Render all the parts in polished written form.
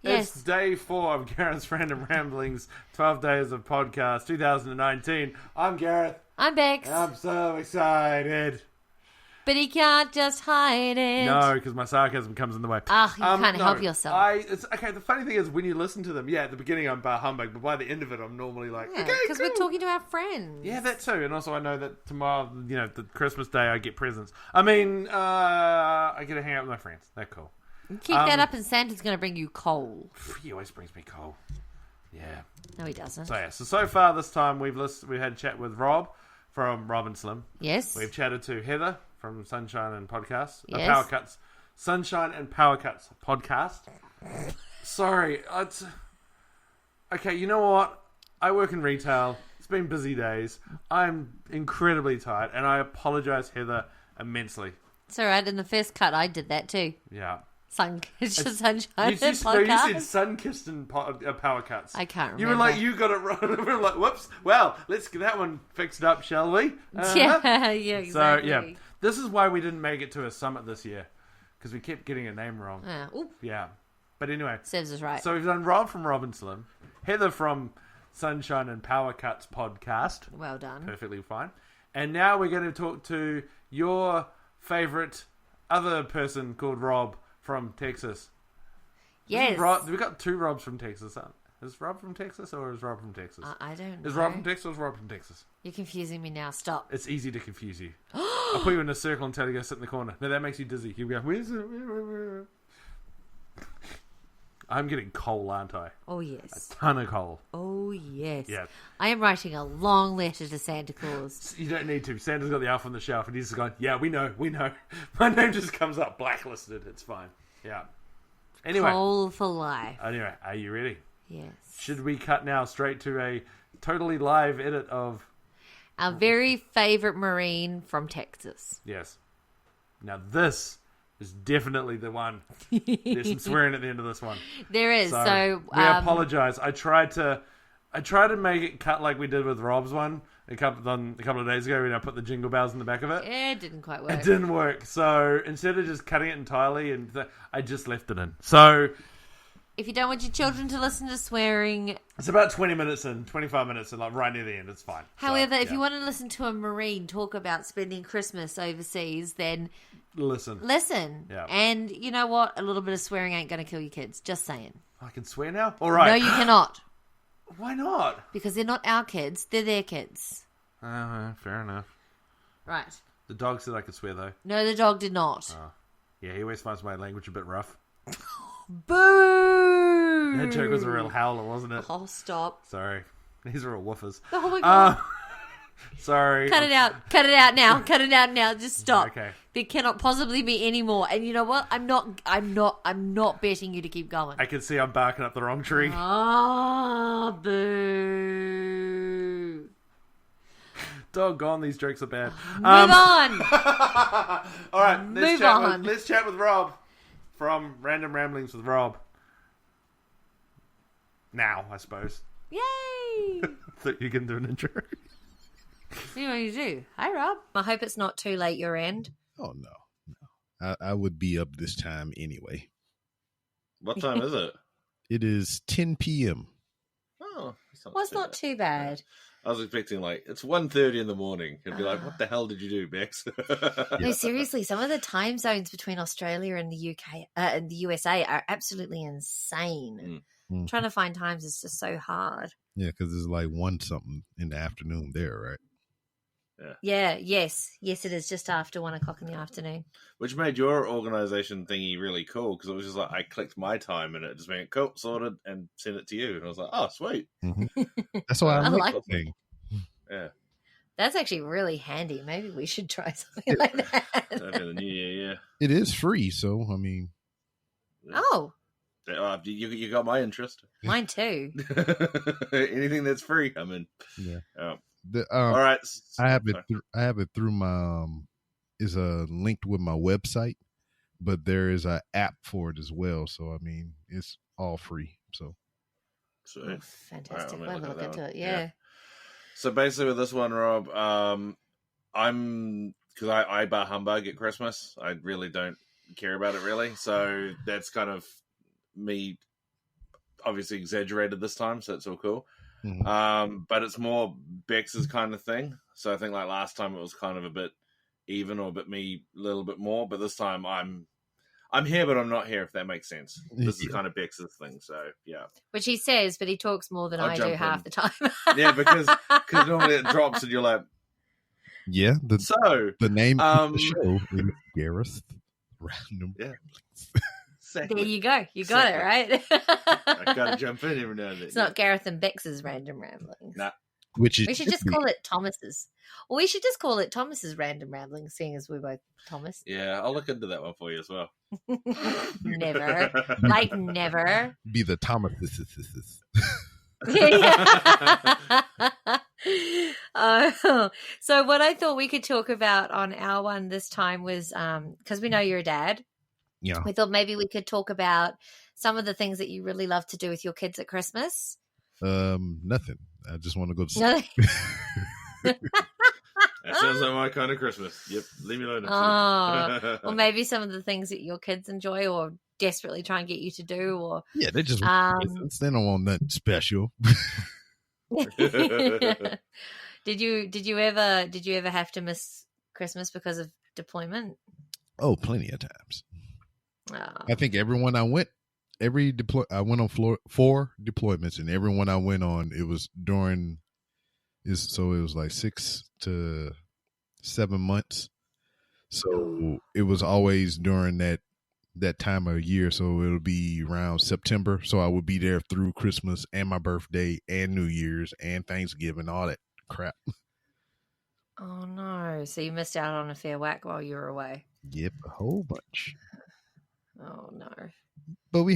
Yes. It's day 4 of Gareth's Random Ramblings, 12 Days of Podcast, 2019. I'm Gareth. I'm Bex. I'm so excited. But he can't just hide it. No, because my sarcasm comes in the way. You can't help yourself. Okay, the funny thing is, when you listen to them, at the beginning I'm bar humbug, but by the end of it I'm normally like, okay, because cool. we're talking to our friends. Yeah, that too. And also I know that tomorrow, the Christmas day, I get presents. I mean, I get to hang out with my friends. They're cool. Keep that up and Santa's going to bring you coal. He always brings me coal. Yeah. No, he doesn't. So far this time we've had a chat with Rob from Rob and Slim. Yes. We've chatted to Heather from Sunshine and Podcast. Yes. Power Cuts. Sunshine and Power Cuts Podcast. Sorry. Okay, you know what? I work in retail. It's been busy days. I'm incredibly tired, and I apologise, Heather, immensely. It's all right. In the first cut, I did that too. Yeah. It's just Sunshine You and Podcast. said Sun-Kissed and Power Cuts. I can't remember. You were like, you got it wrong. We were like, whoops. Well, let's get that one fixed up, shall we? Yeah, exactly. So, yeah. This is why we didn't make it to a summit this year. Because we kept getting a name wrong. Yeah. But anyway. Serves us right. So we've done Rob from Rob and Slim. Heather from Sunshine and Power Cuts Podcast. Well done. Perfectly fine. And now we're going to talk to your favourite other person called Rob from Texas. Yes. We've got 2 Robs from Texas. Is Rob from Texas or is Rob from Texas? I don't know. Is Rob from Texas or is Rob from Texas? You're confusing me now. Stop. It's easy to confuse you. I'll put you in a circle and tell you to go sit in the corner. No, that makes you dizzy. You'll go, where's it? I'm getting coal, aren't I? Oh, yes. A ton of coal. Oh, yes. Yeah. I am writing a long letter to Santa Claus. You don't need to. Santa's got the elf on the shelf and he's just going, yeah, we know. My name just comes up blacklisted. It's fine. Yeah. Anyway. Coal for life. Anyway, are you ready? Yes. Should we cut now straight to a totally live edit of... Our very favourite Marine from Texas. Yes. Now this is definitely the one. There's some swearing at the end of this one. There is. So we apologise. I tried to make it cut like we did with Rob's one a couple of days ago when I put the jingle bells in the back of it. Yeah, it didn't quite work. It didn't work. So instead of just cutting it entirely, I just left it in. So if you don't want your children to listen to swearing... It's about 25 minutes in, like right near the end. It's fine. However, if you want to listen to a Marine talk about spending Christmas overseas, then... Listen. Yeah. And you know what? A little bit of swearing ain't going to kill your kids. Just saying. I can swear now? All right. No, you cannot. Why not? Because they're not our kids. They're their kids. Fair enough. Right. The dog said I could swear, though. No, the dog did not. Yeah, he always finds my language a bit rough. Boo! That joke was a real howler, wasn't it? Oh, stop. Sorry. These are all woofers. Oh, my God. Sorry. Cut it out. Cut it out now. Cut it out now. Just stop. Okay. There cannot possibly be any more. And you know what? I'm not betting you to keep going. I can see I'm barking up the wrong tree. Oh, boo. Doggone, these jokes are bad. Move on. All right. Move on. Let's chat with Rob from Random Ramblings with Rob. Now, I suppose. Yay. Thought you can do an intro. See what you do. Hi, Rob. I hope it's not too late your end. Oh, no. I would be up this time anyway. What time is it? It is 10 p.m. Oh, Well, it's not too bad. I was expecting it's 1:30 in the morning. It'd be like, what the hell did you do, Bex? No, seriously, some of the time zones between Australia and the UK and the USA are absolutely insane. Mm. Trying to find times is just so hard. Yeah, because it's like 1-something in the afternoon there, right? Yeah, yes, it is just after 1 o'clock in the afternoon. Which made your organisation thingy really cool, because it was just like, I clicked my time and it just went, cool, sorted, and sent it to you. And I was like, oh, sweet. Mm-hmm. That's why I like it. the thing. Yeah. That's actually really handy. Maybe we should try something like that. In the new year, yeah. It is free, so, I mean... Oh. You got my interest. Mine too. Anything that's free, I'm in. Yeah. All right. I have it through my is linked with my website, but there is an app for it as well. So I mean, it's all free. So Oh, fantastic. Right, We'll look look at into that it. one. Yeah. So basically, with this one, Rob, because I bar humbug at Christmas. I really don't care about it, really. So that's kind of me obviously exaggerated this time, so it's all cool. Mhm. But it's more Bex's kind of thing. So I think like last time it was kind of a bit even or a bit me a little bit more, but this time I'm here, but I'm not here. If that makes sense. This is Yeah. kind of Bex's thing. So yeah, Which he says, but he talks more than I'll I do jump half in. the time. Yeah, because normally it drops and you're like, Yeah, so the name of the show is Gareth Random. yeah, There exactly. you go. You got it, right? I gotta jump in every now and then. It's not Gareth and Bex's random ramblings. Nah. Which is We should just call it Thomas's. Or we should just call it Thomas's random ramblings, seeing as we're both Thomas. Yeah, I'll look into that one for you as well. Never. Like never. be the Thomas. So what I thought we could talk about on our one this time was because we know you're a dad. Yeah. We thought maybe we could talk about some of the things that you really love to do with your kids at Christmas. Nothing. I just want to go to sleep. That sounds like my kind of Christmas. Yep, leave me alone. Or maybe some of the things that your kids enjoy or desperately try and get you to do, or Yeah, they just want presents. They don't want nothing special. Did you ever have to miss Christmas because of deployment? Oh, plenty of times. Oh. I think everyone I went, I went on 4 deployments, and everyone I went on, it was during so it was like 6 to 7 months. So it was always during that time of year. So it'll be around September. So I would be there through Christmas and my birthday and New Year's and Thanksgiving, all that crap. Oh no! So you missed out on a fair whack while you were away. Yep, a whole bunch. Oh no! But we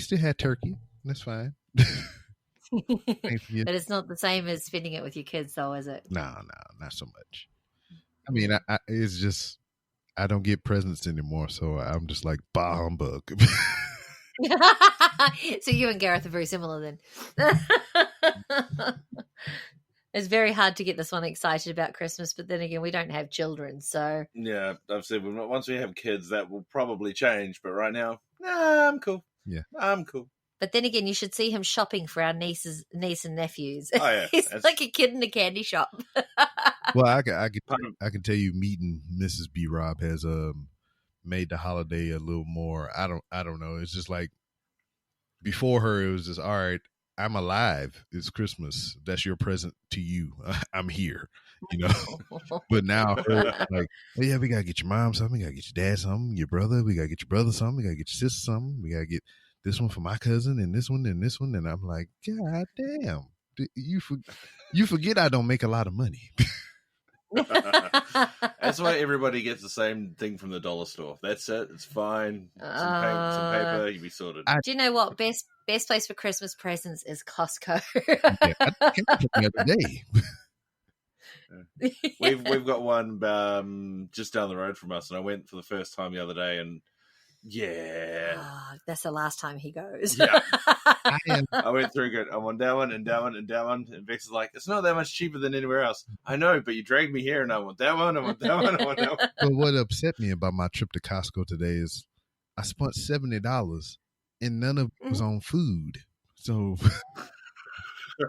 still had turkey. That's fine. But it's not the same as spending it with your kids, though, is it? No, not so much. I mean, it's just I don't get presents anymore, so I'm just like bah humbug. So you and Gareth are very similar then. It's very hard to get this one excited about Christmas, but then again, we don't have children, so Yeah, I've said once we have kids, that will probably change. But right now, nah, I'm cool. Yeah, I'm cool. But then again, you should see him shopping for our niece and nephews. Oh yeah, He's like a kid in a candy shop. Well, I can tell you, meeting Mrs. B. Rob has made the holiday a little more. I don't know. It's just like before her, it was just all right. I'm alive. It's Christmas. That's your present to you. I'm here. You know. But now, her, like, oh yeah, we gotta get your mom something. We gotta get your dad something. Your brother. We gotta get your brother something. We gotta get your sister something. We gotta get this one for my cousin and this one and this one. And I'm like, God damn. You forget I don't make a lot of money. That's why everybody gets the same thing from the dollar store. That's it. It's fine. Some paper, you'll be sorted. Do you know what? Best place for Christmas presents is Costco. Yeah, I came up the other day. We've got one just down the road from us, and I went for the first time the other day, and That's the last time he goes. Yeah. I went through good. I want that one and that one and that one. And Bex is like, it's not that much cheaper than anywhere else. I know, but you dragged me here and I want that one. I want that one. I want that one. But what upset me about my trip to Costco today is I spent $70 and none of it was on food. So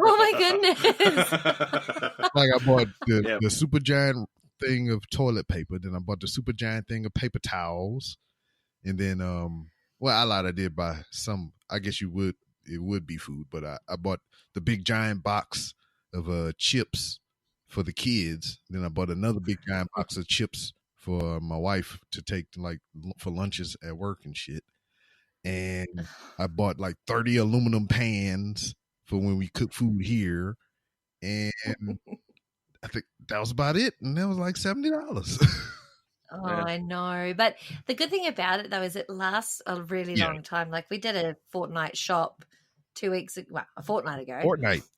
Oh my goodness. like I bought the super giant thing of toilet paper, then I bought the super giant thing of paper towels. And then, I lied. I did buy some. I guess it would be food, but I bought the big giant box of chips for the kids. Then I bought another big giant box of chips for my wife to take for lunches at work and shit. And I bought like 30 aluminum pans for when we cook food here. And I think that was about it. And that was like $70. Oh, I know. But the good thing about it, though, is it lasts a really long time. Like we did a fortnight shop 2 weeks ago, a fortnight ago.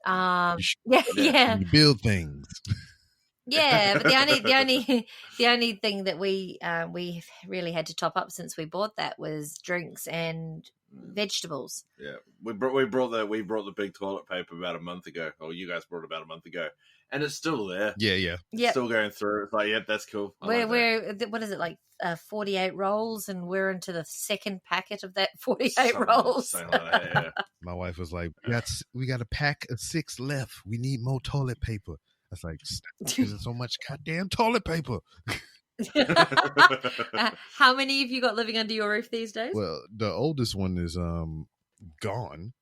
Yeah. You build things. Yeah, but the only thing that we really had to top up since we bought that was drinks and vegetables. Yeah, we brought the big toilet paper about a month ago. Or you guys brought it about a month ago, and it's still there. Yeah. Yep. Still going through. It's like, yep, that's cool. We're what is it, like 48 rolls, and we're into the second packet of that 48 rolls. Something like that, My wife was like, we got a pack of 6 left. We need more toilet paper. I was like, stop using so much goddamn toilet paper. How many have you got living under your roof these days? Well, the oldest one is gone,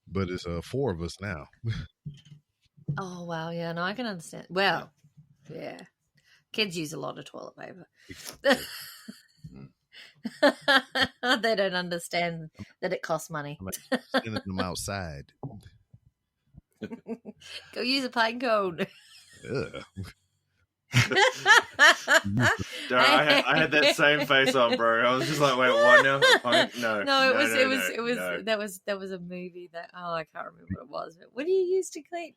but it's 4 of us now. Oh, wow. Yeah, no, I can understand. Well, yeah. Kids use a lot of toilet paper. They don't understand that it costs money. I'm like, sending them outside. Go use a pine cone. I had that same face on, bro. I was just like, wait, what now? No, that was a movie that I can't remember what it was. But what do you use to clean?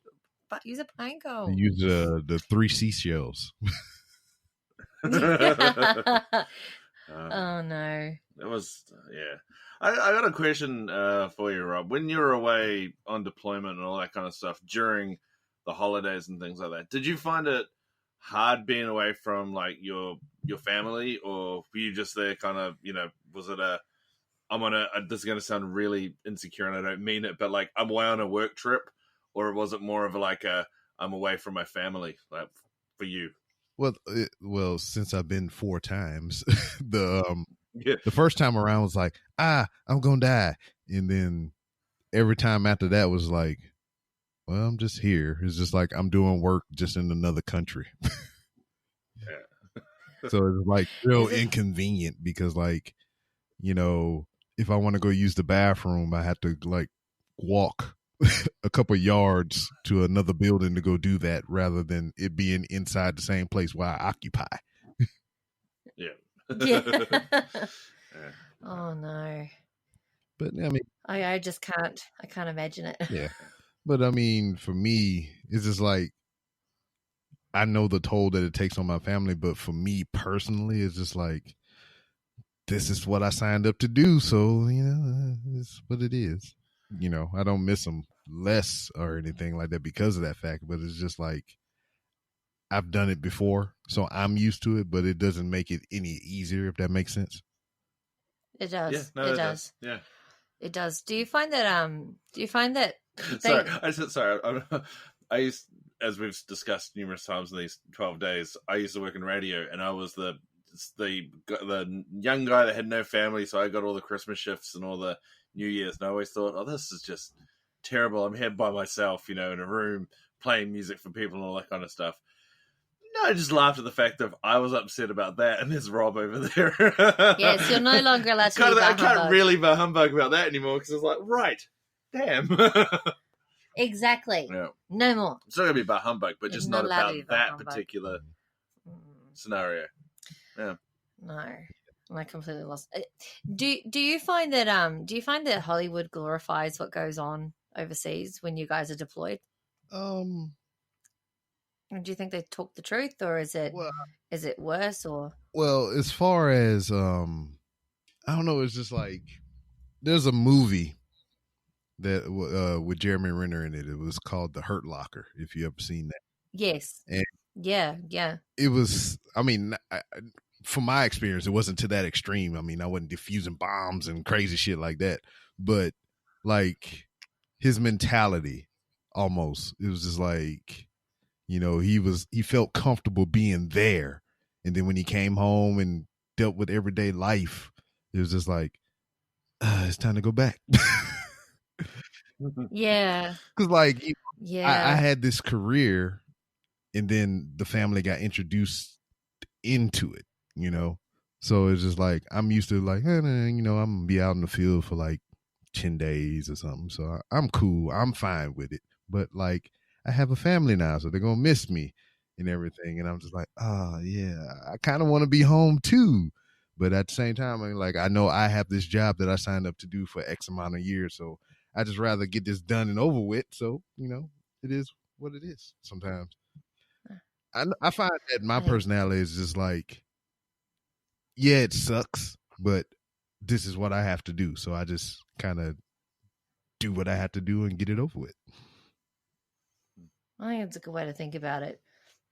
But use a pine cone. I use the 3 seashells. Oh no! It was I got a question for you, Rob. When you were away on deployment and all that kind of stuff during the holidays and things like that, did you find it hard being away from like your family, or were you just there kind of, was it this is going to sound really insecure and I don't mean it, but like I'm away on a work trip, or was it more of I'm away from my family, like for you? Well, since I've been 4 times, the first time around was like, I'm gonna die, and then every time after that was like, well, I'm just here. It's just like I'm doing work just in another country. So it's like real inconvenient because, like, if I want to go use the bathroom, I have to like walk a couple yards to another building to go do that, rather than it being inside the same place where I occupy. Yeah. Oh no. But I mean, I just can't. I can't imagine it. Yeah. But I mean, for me, it's just like, I know the toll that it takes on my family, but for me personally, it's just like, this is what I signed up to do. So, it's what it is. I don't miss them less or anything like that because of that fact, but it's just like, I've done it before, so I'm used to it, but it doesn't make it any easier, if that makes sense. It does. Yeah, no, it does. Yeah. It does. Do you find that I used, as we've discussed numerous times in these 12 days, I used to work in radio, and I was the young guy that had no family, so I got all the Christmas shifts and all the New Year's, and I always thought, oh, this is just terrible. I'm here by myself, in a room playing music for people and all that kind of stuff. No, I just laughed at the fact that I was upset about that, and there's Rob over there. Yes, you're no longer allowed to be I can't really be humbug about that anymore, because it's like, right, damn. Exactly. Yeah. No more. It's not going to be about humbug, but just not about that humbug. particular scenario. Yeah. No, I completely lost. Do you find that Hollywood glorifies what goes on overseas when you guys are deployed? Do you think they talk the truth, or is it worse? Or as far as I don't know, it's just like, there's a movie that with Jeremy Renner in it. It was called The Hurt Locker. If you ever seen that, yes, and yeah, it was. I mean, from my experience, it wasn't to that extreme. I mean, I wasn't defusing bombs and crazy shit like that, but like his mentality, almost, it was just like, he felt comfortable being there, and then when he came home and dealt with everyday life, it was just like, it's time to go back. Yeah, because like, yeah, I had this career, and then the family got introduced into it, so it's just like, I'm used to like, I'm gonna be out in the field for like 10 days or something, so I'm cool, I'm fine with it. But like, I have a family now, so they're gonna miss me and everything, and I'm just like, yeah, I kind of want to be home too. But at the same time, I know I have this job that I signed up to do for X amount of years, so I just rather get this done and over with. So, it is what it is sometimes. I find that my personality is just like, yeah, it sucks, but this is what I have to do. So I just kind of do what I have to do and get it over with. I think it's a good way to think about it.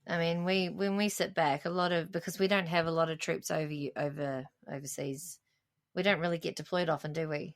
I mean, when we sit back, because we don't have a lot of troops overseas, we don't really get deployed often, do we?